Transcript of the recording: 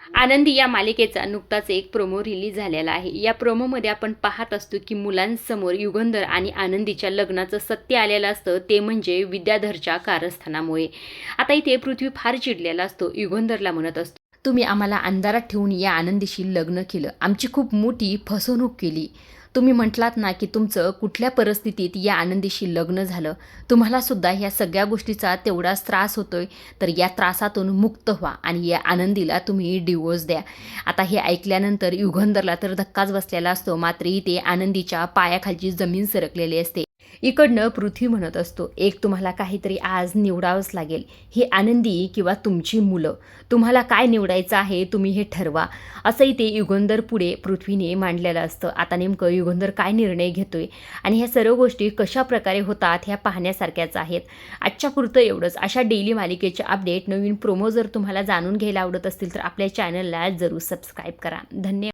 आनंदी या मालिकेचा नुकताच एक प्रोमो रिलीज झालेला आहे. या प्रोमोमध्ये आपण पाहत असतो की मुलांसमोर युगंधर आणि आनंदीच्या लग्नाचं सत्य आलेलं असतं, ते म्हणजे विद्याधरच्या कारस्थानामुळे. आता इथे पृथ्वी फार चिडलेला असतो. युगंधरला म्हणत असतो, तुम्ही आम्हाला अंधारात ठेवून या आनंदीशी लग्न केलं, आमची खूप मोठी फसवणूक केली. तुम्ही म्हटलात ना की तुमचं कुठल्या परिस्थितीत या आनंदीशी लग्न झालं. तुम्हाला सुद्धा ह्या सगळ्या गोष्टीचा तेवढाच त्रास होतोय, तर या त्रासातून मुक्त व्हा आणि या आनंदीला तुम्ही डिवोर्स द्या. आता हे ऐकल्यानंतर युगंधरला तर धक्काच बसलेला असतो. मात्र इथे आनंदीच्या पायाखालची जमीन सरकलेली असते. इकडनं पृथ्वी म्हणत असतो, एक तुम्हाला काहीतरी आज निवडावंच लागेल. ही आनंदी किंवा तुमची मुलं, तुम्हाला काय निवडायचं आहे तुम्ही हे ठरवा. असंही ते युगंधर पुढे पृथ्वीने मांडलेलं असतं. आता नेमकं युगंधर काय निर्णय घेतोय आणि ह्या सर्व गोष्टी कशा प्रकारे होतात ह्या पाहण्यासारख्याच आहेत. आजच्या पुरतं एवढंच. अशा डेली मालिकेचे अपडेट, नवीन प्रोमो जर तुम्हाला जाणून घ्यायला आवडत असतील तर आपल्या चॅनलला जरूर सबस्क्राईब करा. धन्यवाद.